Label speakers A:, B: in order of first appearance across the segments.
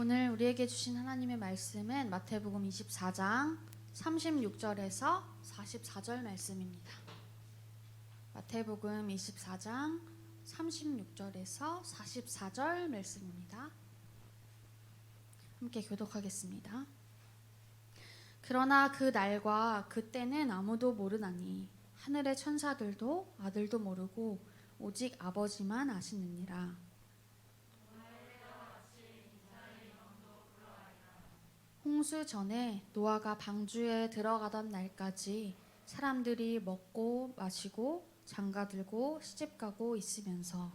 A: 오늘 우리에게 주신 하나님의 말씀은 마태복음 24장 36절에서 44절 말씀입니다. 마태복음 24장 36절에서 44절 말씀입니다. 함께 교독하겠습니다. 그러나 그 날과 그 때는 아무도 모르나니 하늘의 천사들도 아들도 모르고 오직 아버지만 아시느니라. 홍수 전에 노아가 방주에 들어가던 날까지 사람들이 먹고 마시고 장가들고 시집가고 있으면서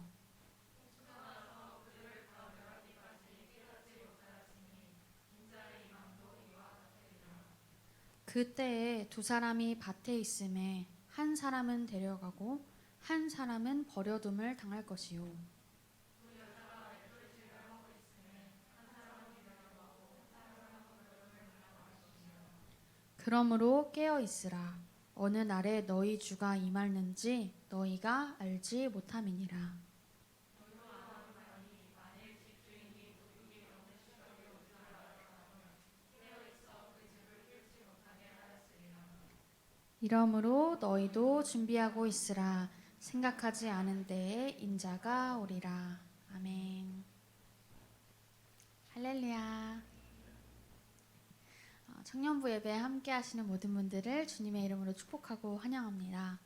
A: 그때에 두 사람이 밭에 있음에 한 사람은 데려가고 한 사람은 버려둠을 당할 것이요. 그러므로 깨어 있으라. 어느 날에 너희 주가 임할는지 너희가 알지 못함이니라. 이러므로 너희도 준비하고 있으라. 생각하지 않은 때에 인자가 오리라. 아멘. 할렐루야. 청년부 예배 함께 하시는 모든 분들을 주님의 이름으로 축복하고 환영합니다.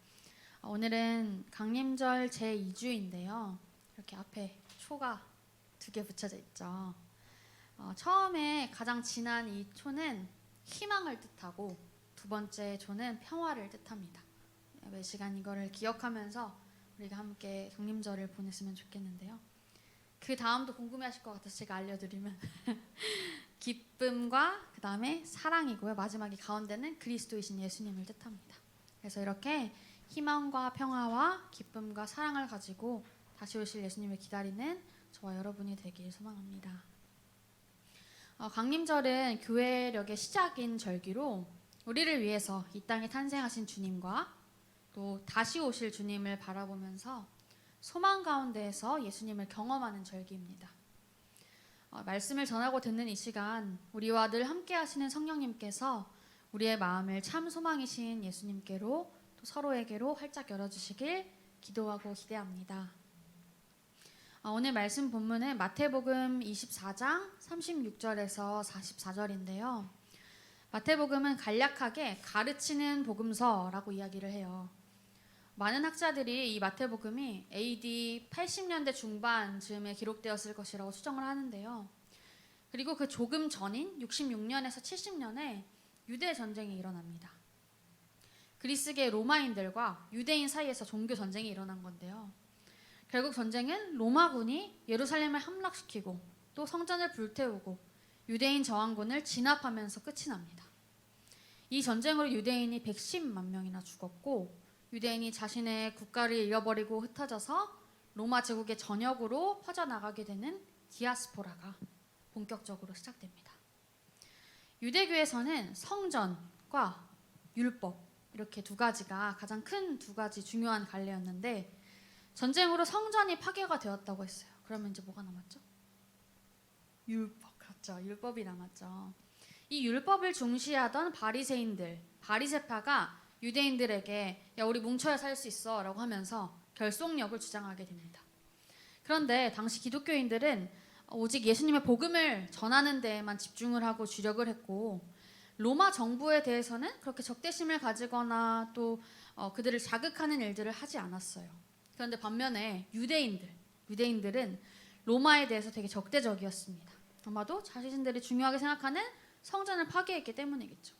A: 오늘은 강림절 제2주인데요. 이렇게 앞에 초가 2개 붙여져 있죠. 처음에 가장 진한 이 초는 희망을 뜻하고 두 번째 초는 평화를 뜻합니다. 매 시간 이거를 기억하면서 우리가 함께 강림절을 보냈으면 좋겠는데요. 그 다음도 궁금해하실 것 같아서 제가 알려드리면 기쁨과 그 다음에 사랑이고요. 마지막에 가운데는 그리스도이신 예수님을 뜻합니다. 그래서 이렇게 희망과 평화와 기쁨과 사랑을 가지고 다시 오실 예수님을 기다리는 저와 여러분이 되길 소망합니다. 강림절은 교회력의 시작인 절기로 우리를 위해서 이 땅에 탄생하신 주님과 또 다시 오실 주님을 바라보면서 소망 가운데에서 예수님을 경험하는 절기입니다. 말씀을 전하고 듣는 이 시간 우리와 늘 함께 하시는 성령님께서 우리의 마음을 참 소망이신 예수님께로 또 서로에게로 활짝 열어주시길 기도하고 기대합니다. 오늘 말씀 본문은 마태복음 24장 36절에서 44절인데요. 마태복음은 간략하게 가르치는 복음서라고 이야기를 해요. 많은 학자들이 이 마태복음이 AD 80년대 중반쯤에 기록되었을 것이라고 추정을 하는데요. 그리고 그 조금 전인 66년에서 70년에 유대 전쟁이 일어납니다. 그리스계 로마인들과 유대인 사이에서 종교 전쟁이 일어난 건데요. 결국 전쟁은 로마군이 예루살렘을 함락시키고 또 성전을 불태우고 유대인 저항군을 진압하면서 끝이 납니다. 이 전쟁으로 유대인이 110만 명이나 죽었고 유대인이 자신의 국가를 잃어버리고 흩어져서 로마 제국의 전역으로 퍼져나가게 되는 디아스포라가 본격적으로 시작됩니다. 유대교에서는 성전과 율법 이렇게 두 가지가 가장 큰 두 가지 중요한 갈래였는데 전쟁으로 성전이 파괴가 되었다고 했어요. 그러면 이제 뭐가 남았죠? 율법, 그렇죠. 율법이 남았죠. 이 율법을 중시하던 바리새인들, 바리새파가 유대인들에게 야 우리 뭉쳐야 살 수 있어 라고 하면서 결속력을 주장하게 됩니다. 그런데 당시 기독교인들은 오직 예수님의 복음을 전하는 데에만 집중을 하고 주력을 했고 로마 정부에 대해서는 그렇게 적대심을 가지거나 또 그들을 자극하는 일들을 하지 않았어요. 그런데 반면에 유대인들은 로마에 대해서 되게 적대적이었습니다. 아마도 자신들이 중요하게 생각하는 성전을 파괴했기 때문이겠죠.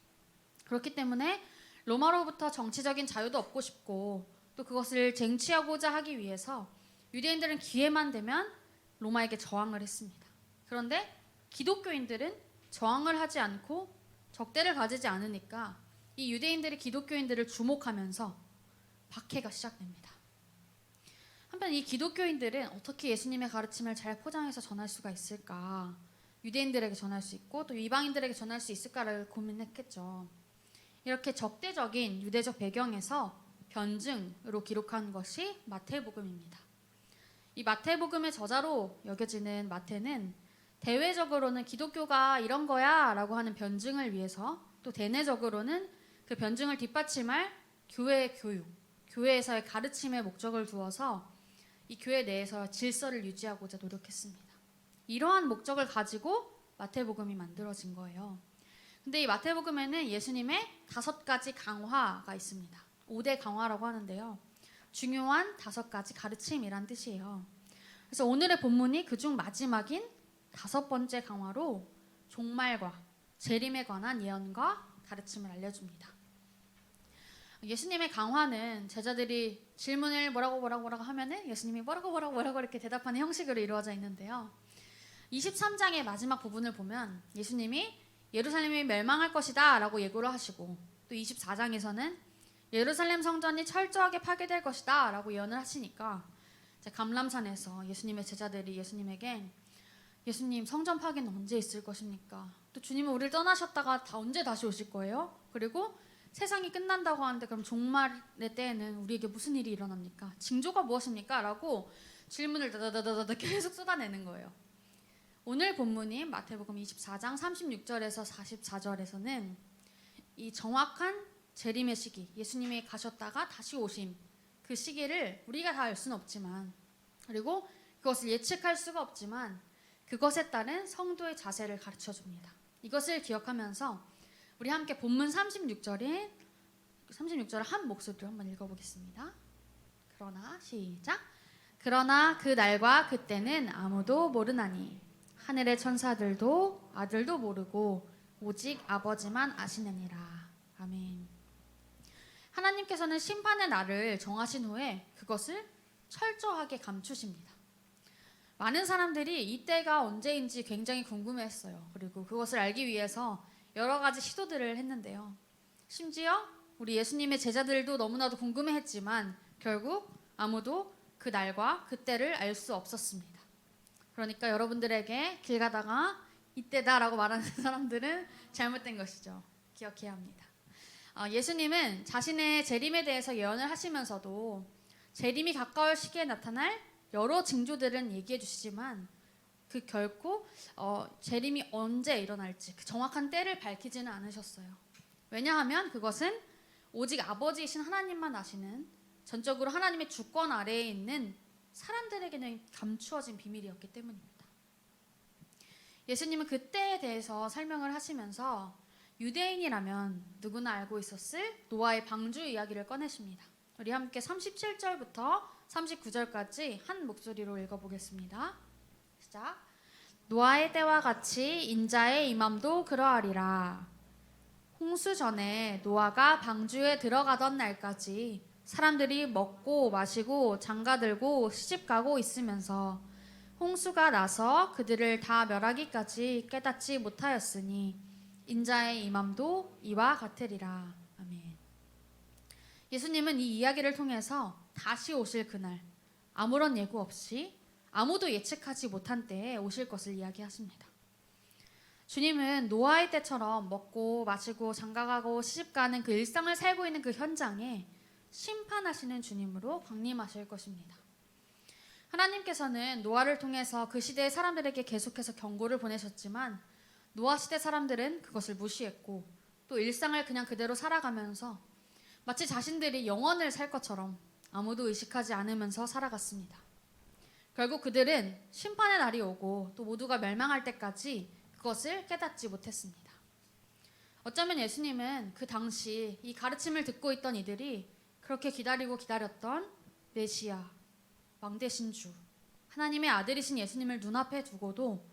A: 그렇기 때문에 로마로부터 정치적인 자유도 얻고 싶고 또 그것을 쟁취하고자 하기 위해서 유대인들은 기회만 되면 로마에게 저항을 했습니다. 그런데 기독교인들은 저항을 하지 않고 적대를 가지지 않으니까 이 유대인들이 기독교인들을 주목하면서 박해가 시작됩니다. 한편 이 기독교인들은 어떻게 예수님의 가르침을 잘 포장해서 전할 수가 있을까? 유대인들에게 전할 수 있고 또 이방인들에게 전할 수 있을까를 고민했겠죠. 이렇게 적대적인 유대적 배경에서 변증으로 기록한 것이 마태복음입니다. 이 마태복음의 저자로 여겨지는 마태는 대외적으로는 기독교가 이런 거야 라고 하는 변증을 위해서, 또 대내적으로는 그 변증을 뒷받침할 교회의 교육, 교회에서의 가르침에 목적을 두어서 이 교회 내에서 질서를 유지하고자 노력했습니다. 이러한 목적을 가지고 마태복음이 만들어진 거예요. 근데 이 마태복음에는 예수님의 5가지 강화가 있습니다. 5대 강화라고 하는데요. 중요한 5가지 가르침이란 뜻이에요. 그래서 오늘의 본문이 그중 마지막인 5번째 강화로 종말과 재림에 관한 예언과 가르침을 알려줍니다. 예수님의 강화는 제자들이 질문을 뭐라고 하면은 예수님이 뭐라고 이렇게 대답하는 형식으로 이루어져 있는데요. 23장의 마지막 부분을 보면 예수님이 예루살렘이 멸망할 것이다 라고 예고를 하시고, 또 24장에서는 예루살렘 성전이 철저하게 파괴될 것이다 라고 예언을 하시니까 감람산에서 예수님의 제자들이 예수님에게 예수님, 성전 파괴는 언제 있을 것입니까? 또 주님은 우리를 떠나셨다가 언제 다시 오실 거예요? 그리고 세상이 끝난다고 하는데 그럼 종말의 때에는 우리에게 무슨 일이 일어납니까? 징조가 무엇입니까? 라고 질문을 다다다다다 계속 쏟아내는 거예요. 오늘 본문인 마태복음 24장 36절에서 44절에서는 이 정확한 재림의 시기, 예수님이 가셨다가 다시 오심, 그 시기를 우리가 다 알 수는 없지만, 그리고 그것을 예측할 수가 없지만 그것에 따른 성도의 자세를 가르쳐 줍니다. 이것을 기억하면서 우리 함께 본문 36절을 한 목소리로 한번 읽어보겠습니다. 시작. 그러나 그 날과 그때는 아무도 모르나니 하늘의 천사들도 아들도 모르고 오직 아버지만 아시느니라. 아멘. 하나님께서는 심판의 날을 정하신 후에 그것을 철저하게 감추십니다. 많은 사람들이 이때가 언제인지 굉장히 궁금해했어요. 그리고 그것을 알기 위해서 여러 가지 시도들을 했는데요. 심지어 우리 예수님의 제자들도 너무나도 궁금해했지만 결국 아무도 그 날과 그때를 알 수 없었습니다. 그러니까 여러분들에게 길 가다가 이때다라고 말하는 사람들은 잘못된 것이죠. 기억해야 합니다. 예수님은 자신의 재림에 대해서 예언을 하시면서도 재림이 가까울 시기에 나타날 여러 징조들은 얘기해 주시지만 그 결코 재림이 언제 일어날지 그 정확한 때를 밝히지는 않으셨어요. 왜냐하면 그것은 오직 아버지이신 하나님만 아시는, 전적으로 하나님의 주권 아래에 있는 사람들에게는 감추어진 비밀이었기 때문입니다. 예수님은 그때에 대해서 설명을 하시면서 유대인이라면 누구나 알고 있었을 노아의 방주 이야기를 꺼내십니다. 우리 함께 37절부터 39절까지 한 목소리로 읽어보겠습니다. 시작. 노아의 때와 같이 인자의 임함도 그러하리라. 홍수 전에 노아가 방주에 들어가던 날까지 사람들이 먹고 마시고 장가들고 시집가고 있으면서 홍수가 나서 그들을 다 멸하기까지 깨닫지 못하였으니 인자의 임함도 이와 같으리라. 아멘. 예수님은 이 이야기를 통해서 다시 오실 그날, 아무런 예고 없이 아무도 예측하지 못한 때에 오실 것을 이야기하십니다. 주님은 노아의 때처럼 먹고 마시고 장가가고 시집가는 그 일상을 살고 있는 그 현장에 심판하시는 주님으로 강림하실 것입니다. 하나님께서는 노아를 통해서 그 시대의 사람들에게 계속해서 경고를 보내셨지만 노아 시대 사람들은 그것을 무시했고 또 일상을 그냥 그대로 살아가면서 마치 자신들이 영원을 살 것처럼 아무도 의식하지 않으면서 살아갔습니다. 결국 그들은 심판의 날이 오고 또 모두가 멸망할 때까지 그것을 깨닫지 못했습니다. 어쩌면 예수님은 그 당시 이 가르침을 듣고 있던 이들이 그렇게 기다렸던 메시아, 왕되신 주, 하나님의 아들이신 예수님을 눈앞에 두고도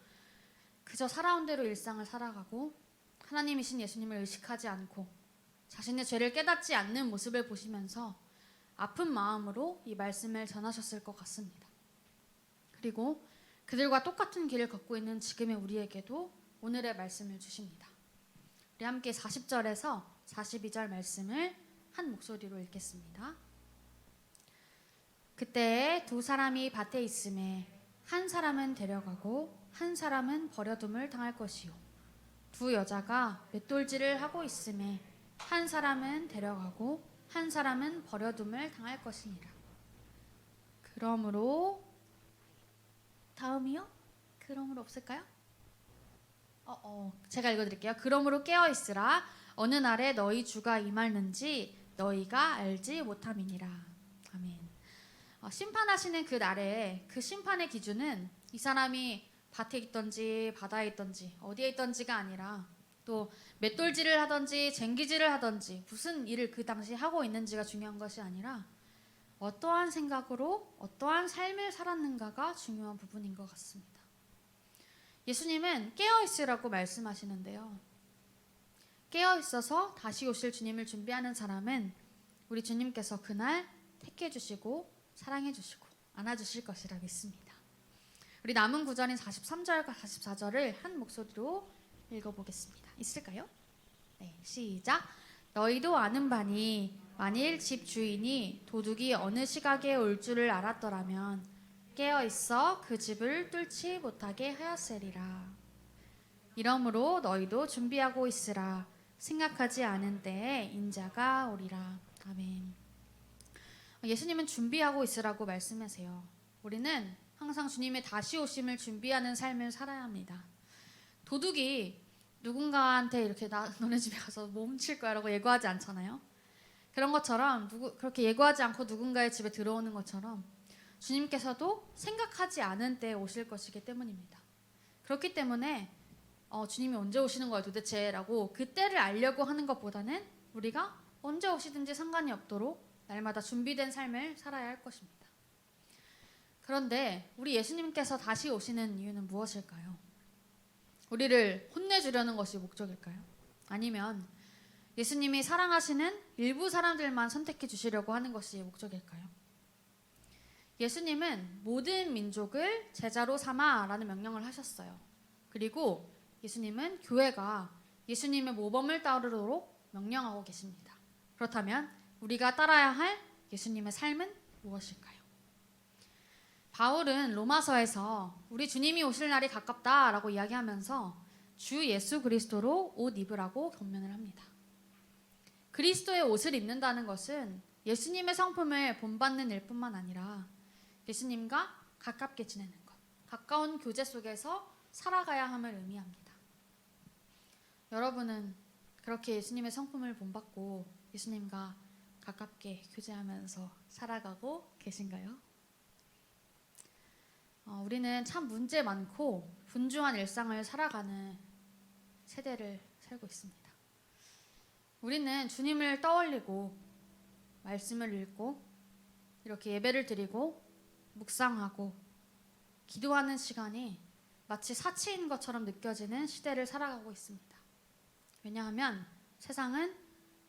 A: 그저 살아온 대로 일상을 살아가고 하나님이신 예수님을 의식하지 않고 자신의 죄를 깨닫지 않는 모습을 보시면서 아픈 마음으로 이 말씀을 전하셨을 것 같습니다. 그리고 그들과 똑같은 길을 걷고 있는 지금의 우리에게도 오늘의 말씀을 주십니다. 우리 함께 40절에서 42절 말씀을 한 목소리로 읽겠습니다. 그때에 두 사람이 밭에 있음에 한 사람은 데려가고 한 사람은 버려둠을 당할 것이요 두 여자가 맷돌질을 하고 있음에 한 사람은 데려가고 한 사람은 버려둠을 당할 것이니라. 그러므로 다음이요? 그러므로 없을까요? 제가 읽어드릴게요. 그러므로 깨어 있으라. 어느 날에 너희 주가 임하는지 너희가 알지 못함이니라. 아멘. 심판하시는 그 날에 그 심판의 기준은 이 사람이 밭에 있던지 바다에 있던지 어디에 있던지가 아니라 또 맷돌질을 하던지 쟁기질을 하던지 무슨 일을 그 당시 하고 있는지가 중요한 것이 아니라 어떠한 생각으로 어떠한 삶을 살았는가가 중요한 부분인 것 같습니다. 예수님은 깨어 있으라고 말씀하시는데요. 깨어 있어서 다시 오실 주님을 준비하는 사람은 우리 주님께서 그날 택해 주시고 사랑해 주시고 안아 주실 것이라 믿습니다. 우리 남은 구절인 43절과 44절을 한 목소리로 읽어보겠습니다. 있을까요? 네, 시작. 너희도 아는 바니 만일 집 주인이 도둑이 어느 시각에 올 줄을 알았더라면 깨어 있어 그 집을 뚫지 못하게 하였으리라. 이러므로 너희도 준비하고 있으라. 생각하지 않은 때에 인자가 오리라. 아멘. 예수님은 준비하고 있으라고 말씀하세요. 우리는 항상 주님의 다시 오심을 준비하는 삶을 살아야 합니다. 도둑이 누군가한테 이렇게 너네 집에 가서 뭐 훔칠 거야 라고 예고하지 않잖아요. 그런 것처럼 그렇게 예고하지 않고 누군가의 집에 들어오는 것처럼 주님께서도 생각하지 않은 때에 오실 것이기 때문입니다. 그렇기 때문에 주님이 언제 오시는 거야 도대체 라고 그때를 알려고 하는 것보다는 우리가 언제 오시든지 상관이 없도록 날마다 준비된 삶을 살아야 할 것입니다. 그런데 우리 예수님께서 다시 오시는 이유는 무엇일까요? 우리를 혼내주려는 것이 목적일까요? 아니면 예수님이 사랑하시는 일부 사람들만 선택해 주시려고 하는 것이 목적일까요? 예수님은 모든 민족을 제자로 삼아라는 명령을 하셨어요. 그리고 예수님은 교회가 예수님의 모범을 따르도록 명령하고 계십니다. 그렇다면 우리가 따라야 할 예수님의 삶은 무엇일까요? 바울은 로마서에서 우리 주님이 오실 날이 가깝다라고 이야기하면서 주 예수 그리스도로 옷 입으라고 권면을 합니다. 그리스도의 옷을 입는다는 것은 예수님의 성품을 본받는 일뿐만 아니라 예수님과 가깝게 지내는 것, 가까운 교제 속에서 살아가야 함을 의미합니다. 여러분은 그렇게 예수님의 성품을 본받고 예수님과 가깝게 교제하면서 살아가고 계신가요? 우리는 참 문제 많고 분주한 일상을 살아가는 세대를 살고 있습니다. 우리는 주님을 떠올리고 말씀을 읽고 이렇게 예배를 드리고 묵상하고 기도하는 시간이 마치 사치인 것처럼 느껴지는 시대를 살아가고 있습니다. 왜냐하면 세상은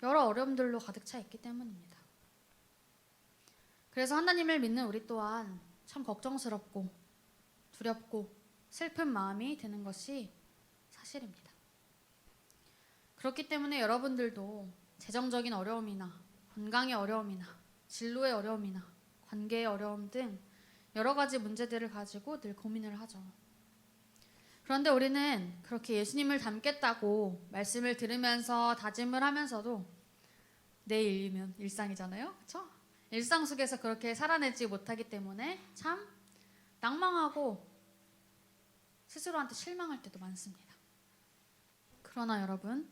A: 여러 어려움들로 가득 차 있기 때문입니다. 그래서 하나님을 믿는 우리 또한 참 걱정스럽고 두렵고 슬픈 마음이 드는 것이 사실입니다. 그렇기 때문에 여러분들도 재정적인 어려움이나 건강의 어려움이나 진로의 어려움이나 관계의 어려움 등 여러 가지 문제들을 가지고 늘 고민을 하죠. 그런데 우리는 그렇게 예수님을 닮겠다고 말씀을 들으면서 다짐을 하면서도 내일이면 일상이잖아요. 그렇죠? 일상 속에서 그렇게 살아내지 못하기 때문에 참 낭망하고 스스로한테 실망할 때도 많습니다. 그러나 여러분,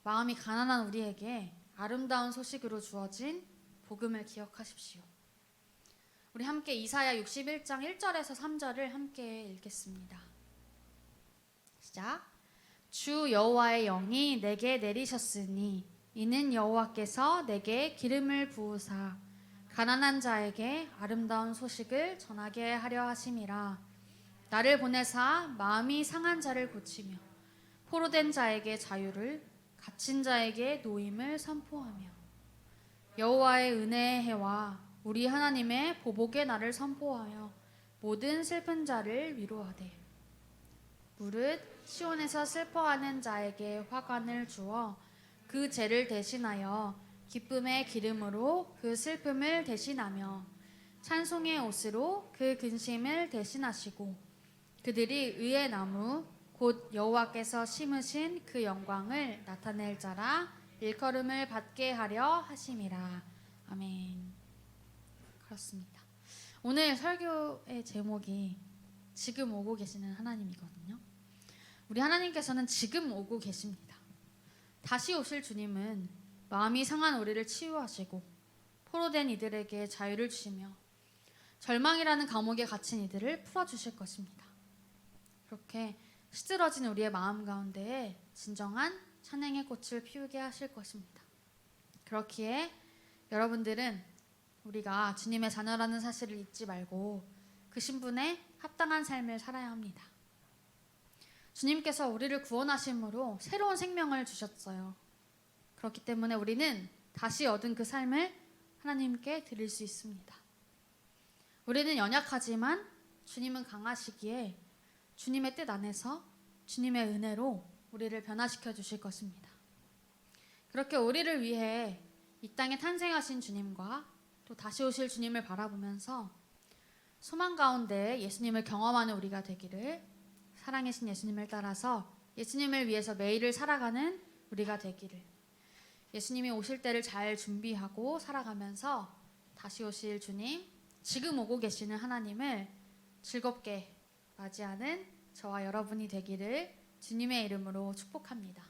A: 마음이 가난한 우리에게 아름다운 소식으로 주어진 복음을 기억하십시오. 우리 함께 이사야 61장 1절에서 3절을 함께 읽겠습니다. 시작. 주 여호와의 영이 내게 내리셨으니 이는 여호와께서 내게 기름을 부으사 가난한 자에게 아름다운 소식을 전하게 하려 하심이라. 나를 보내사 마음이 상한 자를 고치며 포로된 자에게 자유를 갇힌 자에게 노임을 선포하며 여호와의 은혜의 해와 우리 하나님의 보복의 날을 선포하여 모든 슬픈 자를 위로하되 무릇 시온에서 슬퍼하는 자에게 화관을 주어 그 죄를 대신하여 기쁨의 기름으로 그 슬픔을 대신하며 찬송의 옷으로 그 근심을 대신하시고 그들이 의의 나무 곧 여호와께서 심으신 그 영광을 나타낼 자라 일컬음을 받게 하려 하심이라. 아멘. 그렇습니다. 오늘 설교의 제목이 지금 오고 계시는 하나님이거든요. 우리 하나님께서는 지금 오고 계십니다. 다시 오실 주님은 마음이 상한 우리를 치유하시고 포로된 이들에게 자유를 주시며 절망이라는 감옥에 갇힌 이들을 풀어주실 것입니다. 그렇게 시들어진 우리의 마음 가운데에 진정한 찬양의 꽃을 피우게 하실 것입니다. 그렇기에 여러분들은 우리가 주님의 자녀라는 사실을 잊지 말고 그 신분에 합당한 삶을 살아야 합니다. 주님께서 우리를 구원하심으로 새로운 생명을 주셨어요. 그렇기 때문에 우리는 다시 얻은 그 삶을 하나님께 드릴 수 있습니다. 우리는 연약하지만 주님은 강하시기에 주님의 뜻 안에서 주님의 은혜로 우리를 변화시켜 주실 것입니다. 그렇게 우리를 위해 이 땅에 탄생하신 주님과 또 다시 오실 주님을 바라보면서 소망 가운데 예수님을 경험하는 우리가 되기를, 사랑하신 예수님을 따라서 예수님을 위해서 매일을 살아가는 우리가 되기를, 예수님이 오실 때를 잘 준비하고 살아가면서 다시 오실 주님, 지금 오고 계시는 하나님을 즐겁게 맞이하는 저와 여러분이 되기를 주님의 이름으로 축복합니다.